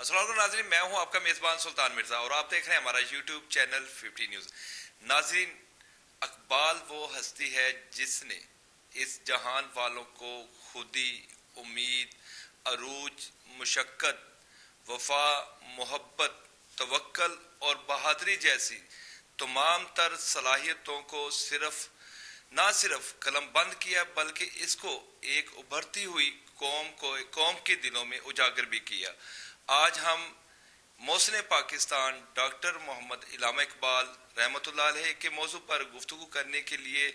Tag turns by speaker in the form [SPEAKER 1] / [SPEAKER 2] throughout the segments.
[SPEAKER 1] السلام علیکم ناظرین، میں ہوں آپ کا میزبان سلطان مرزا اور آپ دیکھ رہے ہیں ہمارا یوٹیوب چینل 50 نیوز۔ ناظرین، اقبال وہ ہستی ہے جس نے اس جہان والوں کو خودی، امید، عروج، مشقت، وفا، محبت، توکل اور بہادری جیسی تمام تر صلاحیتوں کو نہ صرف قلم بند کیا بلکہ اس کو ایک ابھرتی ہوئی قوم کے دلوں میں اجاگر بھی کیا۔ آج ہم محسن پاکستان ڈاکٹر محمد علامہ اقبال رحمۃ اللہ علیہ کے موضوع پر گفتگو کرنے کے لیے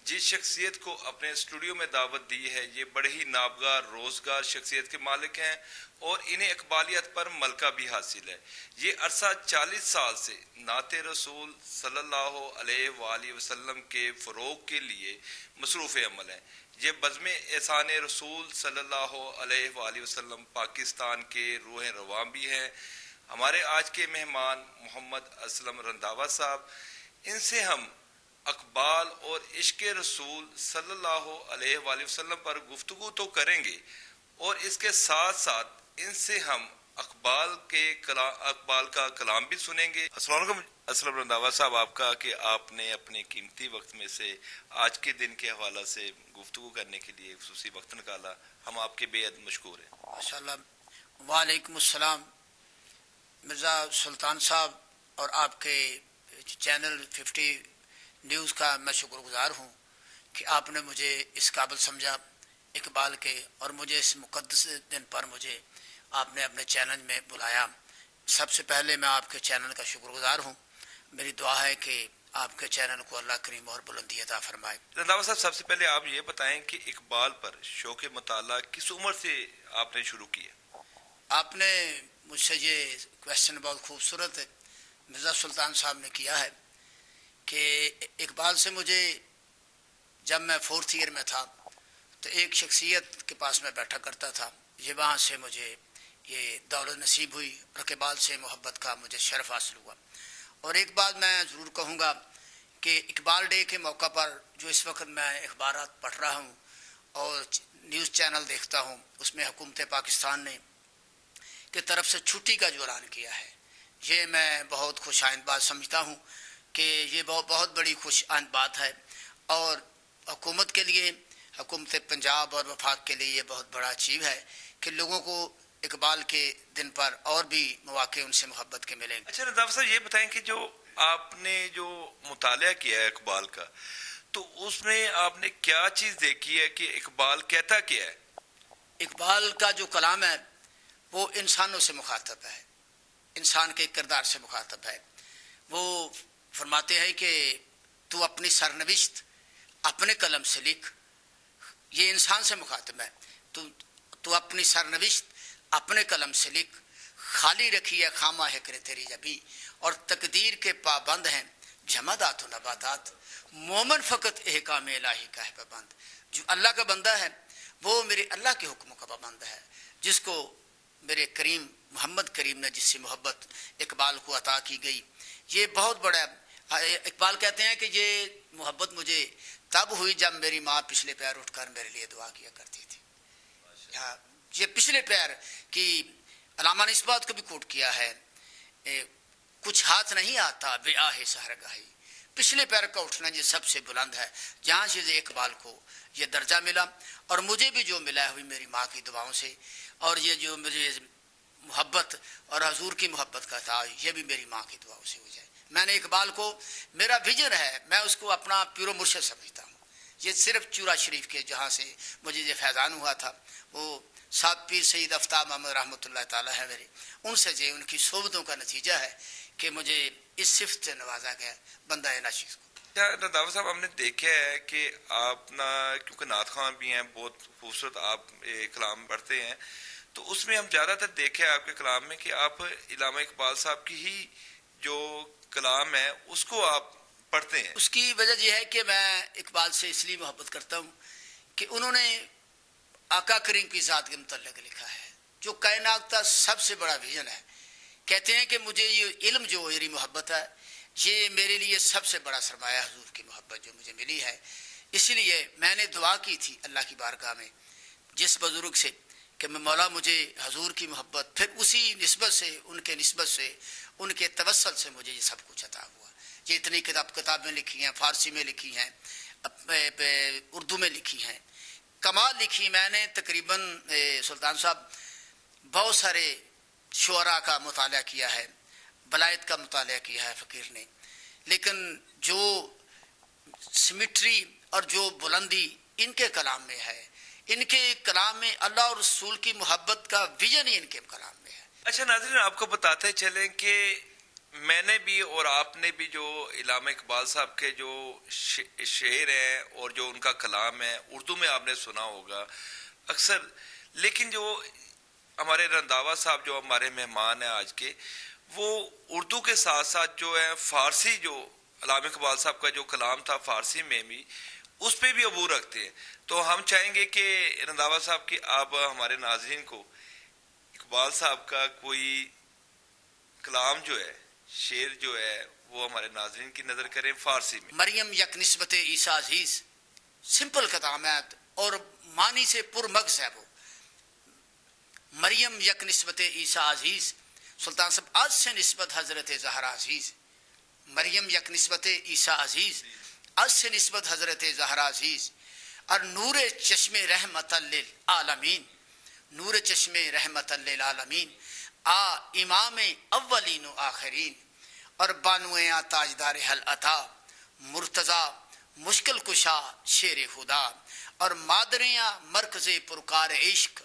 [SPEAKER 1] جس شخصیت کو اپنے اسٹوڈیو میں دعوت دی ہے، یہ بڑے ہی نابغہ روزگار شخصیت کے مالک ہیں اور انہیں اقبالیت پر ملکہ بھی حاصل ہے۔ یہ عرصہ 40 سال سے نعت رسول صلی اللہ علیہ وآلہ وسلم کے فروغ کے لیے مصروف عمل ہے۔ یہ بزم احسان رسول صلی اللہ علیہ وآلہ وسلم پاکستان کے روح رواں بھی ہیں۔ ہمارے آج کے مہمان محمد اسلم رنداوا صاحب، ان سے ہم اقبال اور عشق رسول صلی اللہ علیہ وآلہ وسلم پر گفتگو تو کریں گے اور اس کے ساتھ ساتھ ان سے ہم اقبال کا کلام بھی سنیں گے۔ السلام علیکم اسلم رنداوا صاحب، آپ کا کہ آپ نے اپنے قیمتی وقت میں سے آج کے دن کے حوالہ سے گفتگو کرنے کے لیے خصوصی وقت نکالا، ہم آپ کے بے حد مشکور ہیں۔
[SPEAKER 2] ماشاءاللہ، وعلیکم السلام مرزا سلطان صاحب، اور آپ کے چینل 50 نیوز کا میں شکر گزار ہوں کہ آپ نے مجھے اس قابل سمجھا اقبال کے، اور مجھے اس مقدس دن پر مجھے آپ نے اپنے چینل میں بلایا۔ سب سے پہلے میں آپ کے چینل کا شکر گزار ہوں۔ میری دعا ہے کہ آپ کے چینل کو اللہ کریم اور بلندی عطا فرمائے۔
[SPEAKER 1] رنداوا صاحب، سب سے پہلے آپ یہ بتائیں کہ اقبال پر شوق مطالعہ کس عمر سے آپ نے شروع کیا؟
[SPEAKER 2] آپ نے مجھ سے یہ کویشچن بہت خوبصورت مرزا سلطان صاحب نے کیا ہے کہ اقبال سے مجھے جب میں 4th ایئر میں تھا تو ایک شخصیت کے پاس میں بیٹھا کرتا تھا، یہ وہاں سے مجھے یہ دولت نصیب ہوئی اور اقبال سے محبت کا مجھے شرف حاصل ہوا۔ اور ایک بات میں ضرور کہوں گا کہ اقبال ڈے کے موقع پر جو اس وقت میں اخبارات پڑھ رہا ہوں اور نیوز چینل دیکھتا ہوں، اس میں حکومت پاکستان نے کی طرف سے چھٹی کا جو اعلان کیا ہے، یہ میں بہت خوش آئند بات سمجھتا ہوں کہ یہ بہت بڑی خوش آئند بات ہے، اور حکومت کے لیے، حکومت پنجاب اور وفاق کے لیے یہ بہت بڑا اچیو ہے کہ لوگوں کو اقبال کے دن پر اور بھی مواقع ان سے محبت کے ملیں گے۔
[SPEAKER 1] اچھا رنداوا صاحب، یہ بتائیں کہ جو آپ نے جو مطالعہ کیا ہے اقبال کا، تو اس میں آپ نے کیا چیز دیکھی ہے کہ اقبال کہتا کیا ہے؟
[SPEAKER 2] اقبال کا جو کلام ہے وہ انسانوں سے مخاطب ہے، انسان کے کردار سے مخاطب ہے۔ وہ فرماتے ہیں کہ تو اپنی سرنوشت اپنے قلم سے لکھ، یہ انسان سے مخاطب ہے۔ تو اپنی سرنوشت اپنے قلم سے لکھ، خالی رکھی ہے خامہ ہے کرے تیری جبی، اور تقدیر کے پابند ہیں جمادات و نباتات، مومن فقط احکام الہی کا ہے پابند۔ جو اللہ کا بندہ ہے وہ میرے اللہ کے حکموں کا پابند ہے، جس کو میرے کریم محمد کریم نے جس سے محبت اقبال کو عطا کی گئی، یہ بہت بڑا۔ اقبال کہتے ہیں کہ یہ محبت مجھے تب ہوئی جب میری ماں پچھلے پیر اٹھ کر میرے لیے دعا کیا کرتی تھی۔ یہ پچھلے پیر کی علامہ نے اس بات کو بھی کوٹ کیا ہے، کچھ ہاتھ نہیں آتا بے آہ سحرگاہی، پچھلے پیر کا اٹھنا یہ سب سے بلند ہے۔ جہاں سے اقبال کو یہ درجہ ملا، اور مجھے بھی جو ملا ہوئی میری ماں کی دعاؤں سے، اور یہ جو مجھے محبت اور حضور کی محبت کا تھا، یہ بھی میری ماں کی دعاؤں سے ہو جائے۔ میں نے اقبال کو، میرا ویژن ہے، میں اس کو اپنا پیر و مرشد سمجھتا ہوں۔ یہ صرف چورا شریف کے جہاں سے مجھے یہ فیضان ہوا تھا، وہ صاحب پیر سید آفتاب محمد رحمۃ اللہ تعالیٰ ہے میرے، ان سے جو ان کی صحبتوں کا نتیجہ ہے کہ مجھے اس صفت سے نوازا گیا بندہ ناشیز کو۔
[SPEAKER 1] رنداوا صاحب، ہم نے دیکھا ہے کہ آپ کیونکہ نعت خواں بھی ہیں، بہت خوبصورت آپ کلام پڑھتے ہیں، تو اس میں ہم زیادہ تر دیکھے آپ کے کلام میں کہ آپ علامہ اقبال صاحب کی ہی جو کلام ہے اس کو آپ پڑھتے ہیں۔
[SPEAKER 2] اس کی وجہ یہ ہے کہ میں اقبال سے اس لیے محبت کرتا ہوں کہ انہوں نے آقا کریم کی ذات کے متعلق لکھا ہے جو کائنات کا سب سے بڑا ویژن ہے۔ کہتے ہیں کہ مجھے یہ علم جو میری محبت ہے، یہ میرے لیے سب سے بڑا سرمایہ حضور کی محبت جو مجھے ملی ہے۔ اسی لیے میں نے دعا کی تھی اللہ کی بارگاہ میں جس بزرگ سے کہ میں مولا مجھے حضور کی محبت، پھر اسی نسبت سے، ان کے نسبت سے، ان کے توسل سے مجھے یہ سب کچھ عطا ہوا. یہ اتنی کتابیں لکھی ہیں، فارسی میں لکھی ہیں، اردو میں لکھی ہیں. کمال لکھی میں نے تقریباً سلطان صاحب بہت سارے شعراء کا مطالعہ کیا ہے، بلائت کا مطالعہ کیا ہے فقیر نے، لیکن جو سمیٹری اور جو بلندی ان کے کلام میں ہے، ان کے کلام میں اللہ اور رسول کی محبت کا ویژن ہی ان کے کلام میں ہے.
[SPEAKER 1] اچھا ناظرین، آپ کو بتاتے چلیں کہ میں نے بھی اور آپ نے بھی جو علامہ اقبال صاحب کے جو شعر ہیں اور جو ان کا کلام ہے اردو میں آپ نے سنا ہوگا اکثر، لیکن جو ہمارے رنداوا صاحب جو ہمارے مہمان ہیں آج کے، وہ اردو کے ساتھ ساتھ جو ہے فارسی، جو علامہ اقبال صاحب کا جو کلام تھا فارسی میں بھی، اس پہ بھی عبور رکھتے ہیں. تو ہم چاہیں گے کہ رنداوا صاحب کی آپ ہمارے ناظرین کو اقبال صاحب کا کوئی کلام جو ہے، شعر جو ہے، وہ ہمارے ناظرین کی نظر کریں فارسی میں.
[SPEAKER 2] مریم یک نسبت عیسیٰ عزیز، سمپل کلام ہے اور معنی سے پر مغز ہے. وہ مریم یک نسبت عیسیٰ عزیز، سلطان صاحب آج سے نسبت حضرت زہرا عزیز. مریم یک نسبت عیسیٰ عزیز، آج سے نسبت حضرت زہرا عزیز. اور نور چشم رحمت للعالمین، نور چشم رحمت للعالمین، امام اولین و آخرین، اور بانویاں تاجدار حل عطا، مرتضی مشکل کشا شیر خدا، اور مادریاں مرکز پرکار عشق،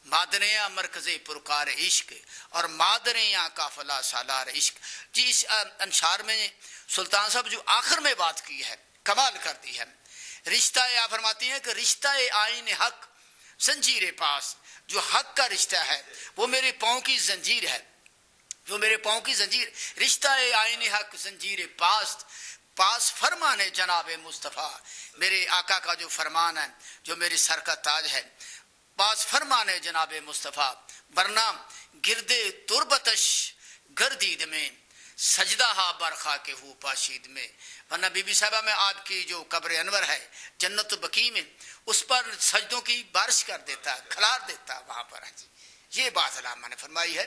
[SPEAKER 2] مادریاں مرکز پرکار عشق، اور مادریاں قافلہ سالار عشق. جی اس انشار میں سلطان صاحب جو آخر میں بات کی ہے کمال کر دی ہے. رشتہ آپ فرماتی ہیں کہ رشتہ آئین حق زنجیر پاس، جو حق کا رشتہ ہے وہ میرے پاؤں کی زنجیر ہے، جو میرے پاؤں کی زنجیر. رشتہ آئین حق زنجیر پاس فرمان جناب مصطفیٰ، میرے آقا کا جو فرمان ہے، جو میرے سر کا تاج ہے، پاس فرمان جناب مصطفیٰ. ورنہ گردے تربتش گردید میں، سجدہ ہا برخا کے ہو پاشید میں. ورنہ بی بی صاحبہ میں آپ کی جو قبر انور ہے جنت بقیع میں، اس پر سجدوں کی بارش کر دیتا، کھلار دیتا وہاں پر. جی یہ بات علامہ نے فرمائی ہے.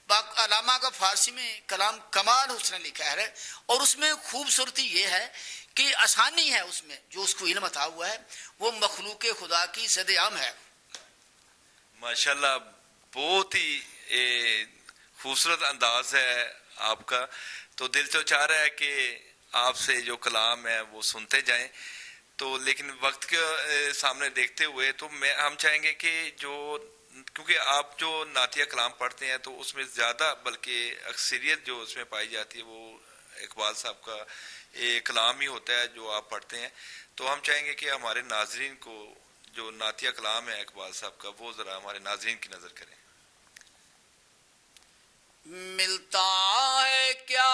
[SPEAKER 2] علامہ کا فارسی میں کلام کمال اس نے لکھا ہے، اور اس میں خوبصورتی یہ ہے کہ آسانی ہے اس میں، جو اس کو علم عطا ہوا ہے وہ مخلوق خدا کی صد عام ہے.
[SPEAKER 1] ماشاءاللہ بہت ہی خوبصورت انداز ہے آپ کا. تو دل تو چاہ رہا ہے کہ آپ سے جو کلام ہے وہ سنتے جائیں، تو لیکن وقت کے سامنے دیکھتے ہوئے تو ہم چاہیں گے کہ جو، کیونکہ آپ جو نعتیہ کلام پڑھتے ہیں تو اس میں زیادہ بلکہ اکثریت جو اس میں پائی جاتی ہے وہ اقبال صاحب کا کلام ہی ہوتا ہے جو آپ پڑھتے ہیں. تو ہم چاہیں گے کہ ہمارے ناظرین کو جو نعتیہ کلام ہے اقبال صاحب کا وہ ذرا ہمارے ناظرین کی نظر کریں.
[SPEAKER 2] ملتا ہے کیا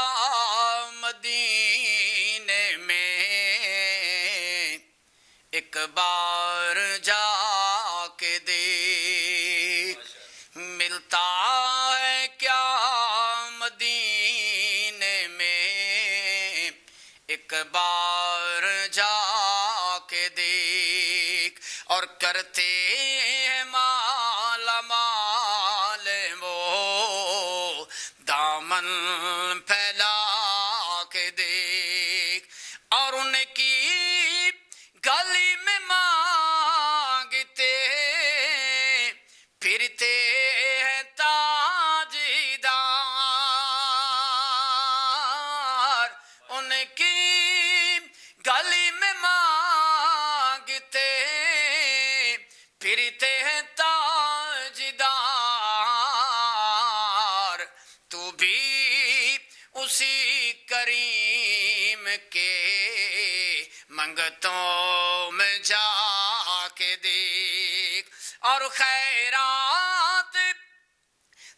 [SPEAKER 2] مدینے میں، ایک بار جا کے دیکھ. ملتا ہے کیا مدینے میں، ایک بار جا کے دیکھ. اور کرتے ہیں مالا مال وہ، دامن پھیلا کے دیکھ. اور ان کی گلی میں مانگتے پھرتے ہیں تاجدار، ان کی گلی میں مانگتے پھرتے ہیں تاجدار. تو بھی اسی کریم کے منگتوں میں جا کے دیکھ. اور خیرات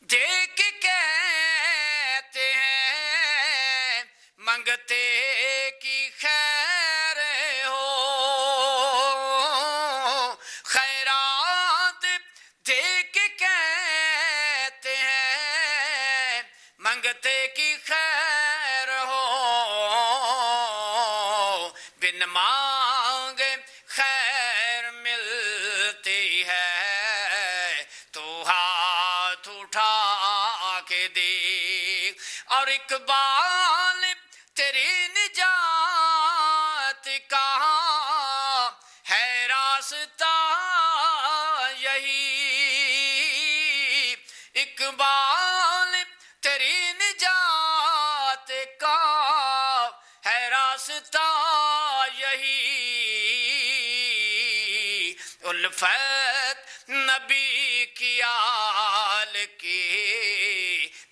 [SPEAKER 2] دیکھ کے کہتے ہیں منگتے کی خیر ہو. خیرات دیکھ کے کہتے ہیں منگتے کی خیر ہو. بن مانگے خیر ملتی ہے کے دیکھ، اور اقبال تیری نجات کا ہے راستہ یہی، اقبال تیری نجات کا ہے راستہ یہی، الفت نبی کی آل کے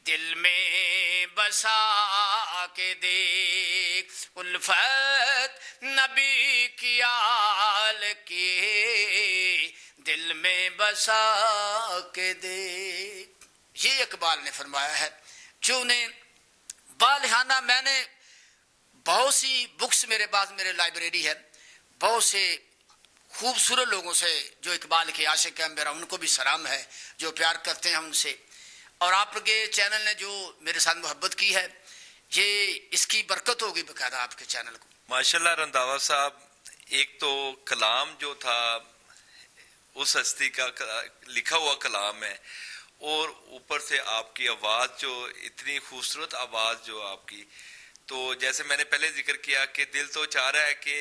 [SPEAKER 2] دل میں بسا کے دیکھ، الفت نبی کی آل کے دل میں بسا کے دیکھ، یہ اقبال نے فرمایا ہے۔ چونیں بالہانہ میں نے بہت سی بکس میرے پاس، میرے لائبریری ہے، بہت سے خوبصورت لوگوں سے جو اقبال کے عاشق ہیں، میرا ان کو بھی سلام ہے، جو پیار کرتے ہیں ان سے، اور آپ کے چینل نے جو میرے ساتھ محبت کی ہے، یہ اس کی برکت ہوگی باقاعدہ آپ کے چینل کو۔
[SPEAKER 1] ماشاءاللہ رنداوا صاحب، ایک تو کلام جو تھا اس ہستی کا لکھا ہوا کلام ہے، اور اوپر سے آپ کی آواز جو اتنی خوبصورت آواز جو آپ کی، تو جیسے میں نے پہلے ذکر کیا کہ دل تو چاہ رہا ہے کہ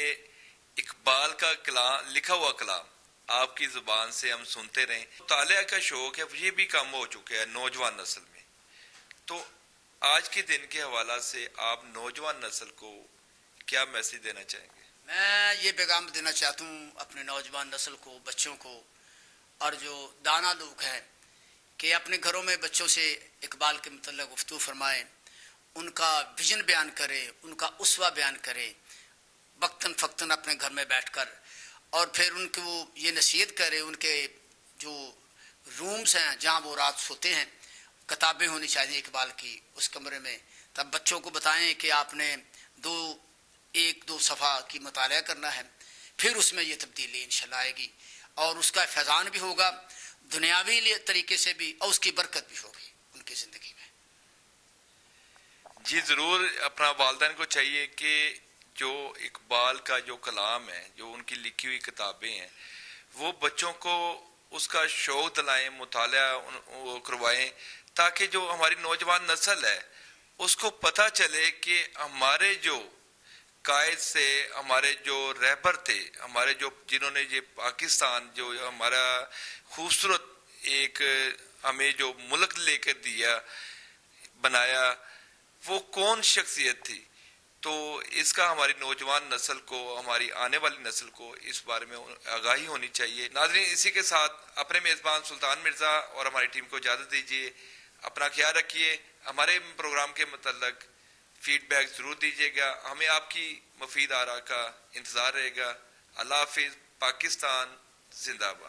[SPEAKER 1] اقبال کا کلام، لکھا ہوا کلام آپ کی زبان سے ہم سنتے رہیں۔ مطالعہ کا شوق ہے یہ بھی کم ہو چکا ہے نوجوان نسل میں، تو آج کے دن کے حوالہ سے آپ نوجوان نسل کو کیا میسج دینا چاہیں گے؟
[SPEAKER 2] میں یہ پیغام دینا چاہتا ہوں اپنے نوجوان نسل کو، بچوں کو، اور جو دانا لوگ ہیں، کہ اپنے گھروں میں بچوں سے اقبال کے متعلق گفتگو فرمائیں، ان کا ویژن بیان کرے، ان کا اسوہ بیان کرے، وقتاً فقتاً اپنے گھر میں بیٹھ کر، اور پھر ان کو یہ نصیحت کرے، ان کے جو رومز ہیں جہاں وہ رات سوتے ہیں، کتابیں ہونی چاہیے اقبال کی اس کمرے میں، تب بچوں کو بتائیں کہ آپ نے ایک دو صفحہ کی مطالعہ کرنا ہے، پھر اس میں یہ تبدیلی انشاءاللہ آئے گی، اور اس کا فیضان بھی ہوگا دنیاوی طریقے سے بھی، اور اس کی برکت بھی ہوگی ان کی زندگی میں۔
[SPEAKER 1] جی ضرور، اپنا والدین کو چاہیے کہ جو اقبال کا جو کلام ہے، جو ان کی لکھی ہوئی کتابیں ہیں، وہ بچوں کو اس کا شوق دلائیں، مطالعہ کروائیں، تاکہ جو ہماری نوجوان نسل ہے اس کو پتہ چلے کہ ہمارے جو قائد سے، ہمارے جو رہبر تھے، ہمارے جو جنہوں نے یہ پاکستان جو ہمارا خوبصورت ایک ہمیں جو ملک لے کر دیا، بنایا، وہ کون شخصیت تھی۔ تو اس کا ہماری نوجوان نسل کو، ہماری آنے والی نسل کو اس بارے میں آگاہی ہونی چاہیے۔ ناظرین، اسی کے ساتھ اپنے میزبان سلطان مرزا اور ہماری ٹیم کو اجازت دیجیے، اپنا خیال رکھیے، ہمارے پروگرام کے متعلق فیڈ بیک ضرور دیجیے گا، ہمیں آپ کی مفید آراء کا انتظار رہے گا۔ اللہ حافظ، پاکستان زندہ باد۔